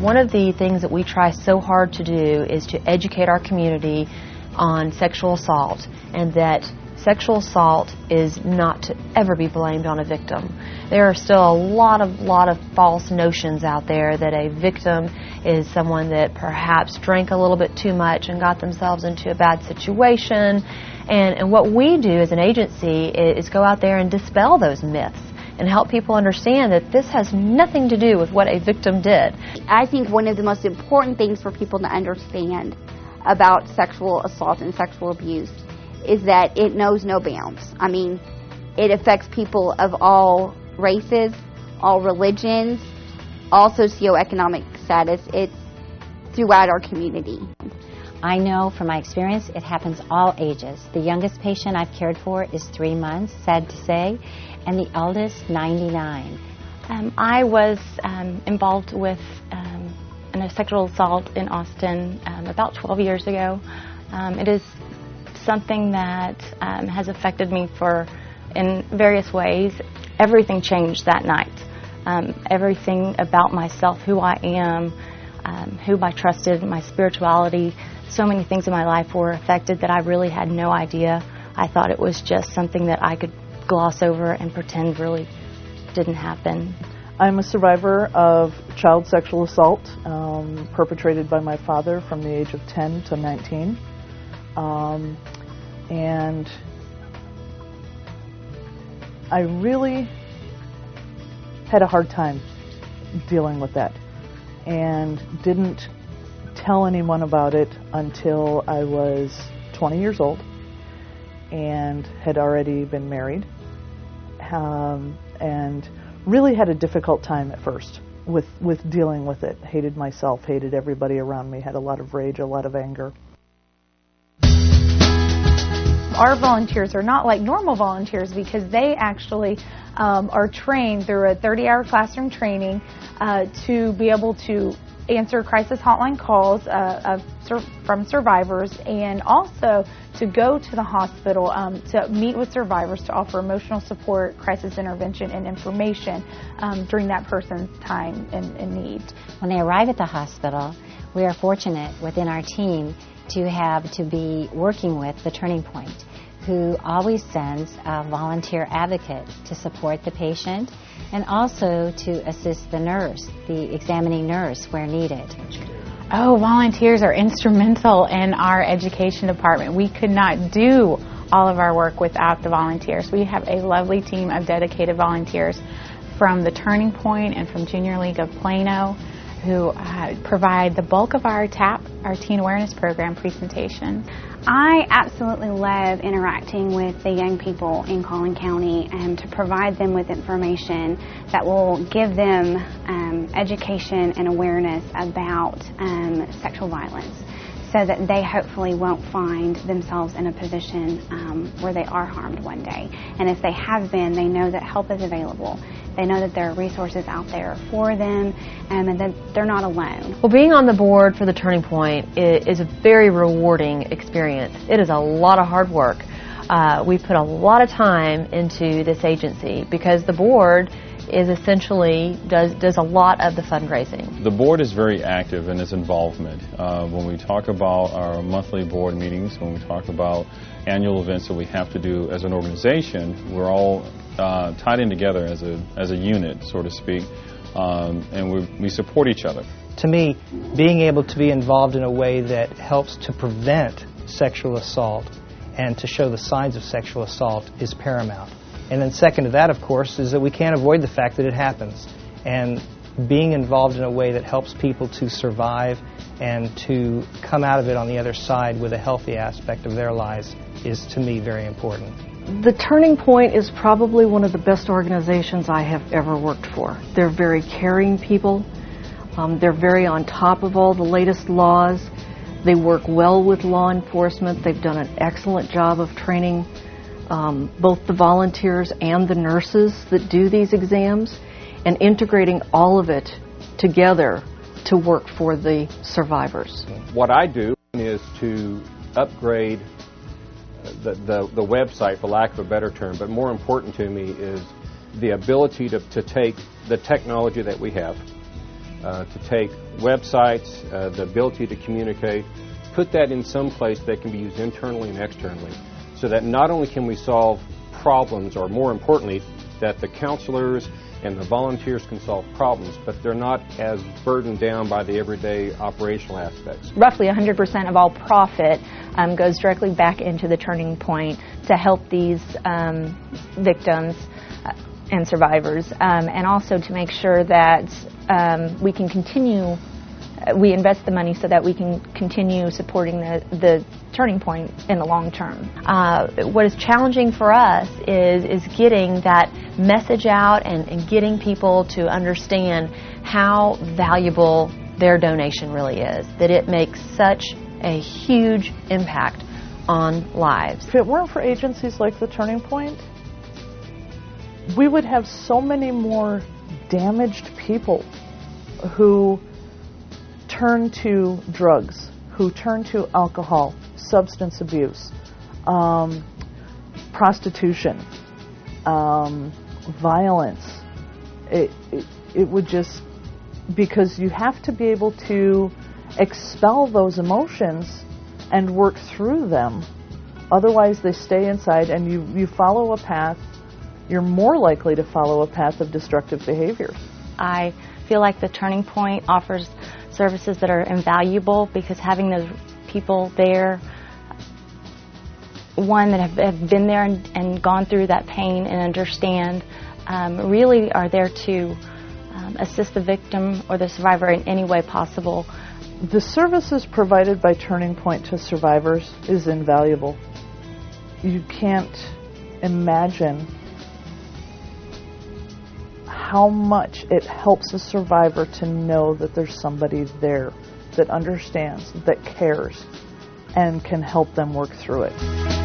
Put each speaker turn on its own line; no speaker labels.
One of the things that we try so hard to do is to educate our community on sexual assault, and that sexual assault is not to ever be blamed on a victim. There are still a lot of false notions out there that a victim is someone that perhaps drank a little bit too much and got themselves into a bad situation. And what we do as an agency is go out there and dispel those myths and help people understand that this has nothing to do with what a victim did.
I think one of the most important things for people to understand about sexual assault and sexual abuse is that it knows no bounds. I mean, it affects people of all races, all religions, all socioeconomic status. It's throughout our community.
I know from my experience it happens all ages. The youngest patient I've cared for is 3 months, sad to say, and the eldest, 99.
I was involved with a sexual assault in Austin about 12 years ago. It is something that has affected me in various ways. Everything changed that night. Everything about myself, who I am, who I trusted, my spirituality, so many things in my life were affected that I really had no idea. I thought it was just something that I could gloss over and pretend really didn't happen.
I'm a survivor of child sexual assault perpetrated by my father from the age of 10 to 19. And I really had a hard time dealing with that and didn't tell anyone about it until I was 20 years old and had already been married, and really had a difficult time at first with dealing with it. Hated myself, hated everybody around me, had a lot of rage, a lot of anger.
Our volunteers are not like normal volunteers because they actually are trained through a 30-hour classroom training to be able to answer crisis hotline calls from survivors, and also to go to the hospital to meet with survivors to offer emotional support, crisis intervention, and information during that person's time in need.
When they arrive at the hospital, we are fortunate within our team to be working with the Turning Point, who always sends a volunteer advocate to support the patient and also to assist the nurse, the examining nurse, where needed.
Oh, volunteers are instrumental in our education department. We could not do all of our work without the volunteers. We have a lovely team of dedicated volunteers from the Turning Point and from Junior League of Plano, who provide the bulk of our TAP, our Teen Awareness Program presentation.
I absolutely love interacting with the young people in Collin County and to provide them with information that will give them education and awareness about sexual violence, so that they hopefully won't find themselves in a position where they are harmed one day. And if they have been, they know that help is available. They know that there are resources out there for them, and that they're not alone.
Well, being on the board for the Turning Point is a very rewarding experience. It is a lot of hard work. We put a lot of time into this agency because the board is essentially does a lot of the fundraising.
The board is very active in its involvement. When we talk about our monthly board meetings, when we talk about annual events that we have to do as an organization, we're all tied in together as a unit, so to speak, and we support each other.
To me, being able to be involved in a way that helps to prevent sexual assault and to show the signs of sexual assault is paramount. And then second to that, of course, is that we can't avoid the fact that it happens. And being involved in a way that helps people to survive and to come out of it on the other side with a healthy aspect of their lives is, to me, very important.
The Turning Point is probably one of the best organizations I have ever worked for. They're very caring people. They're very on top of all the latest laws. They work well with law enforcement. They've done an excellent job of training both the volunteers and the nurses that do these exams, and integrating all of it together to work for the survivors.
What I do is to upgrade the website, for lack of a better term, but more important to me is the ability to take the technology that we have to take websites, the ability to communicate, put that in some place that can be used internally and externally, so that not only can we solve problems, or more importantly, that the counselors and the volunteers can solve problems, but they're not as burdened down by the everyday operational aspects.
Roughly 100% of all profit goes directly back into the Turning Point to help these victims and survivors, and also to make sure that we can continue, we invest the money so that we can continue supporting the Turning Point in the long term.
What is challenging for us is getting that message out and getting people to understand how valuable their donation really is, that it makes such a huge impact on lives.
If it weren't for agencies like the Turning Point, we would have so many more damaged people who turn to drugs, who turn to alcohol, substance abuse, prostitution, violence. It would just, because you have to be able to expel those emotions and work through them. Otherwise they stay inside, and you follow a path, you're more likely to follow a path of destructive behaviors.
I feel like the Turning Point offers services that are invaluable, because having those people there, one, that have been there and gone through that pain and understand, really are there to assist the victim or the survivor in any way possible.
The services provided by Turning Point to survivors is invaluable. You can't imagine how much it helps a survivor to know that there's somebody there that understands, that cares, and can help them work through it.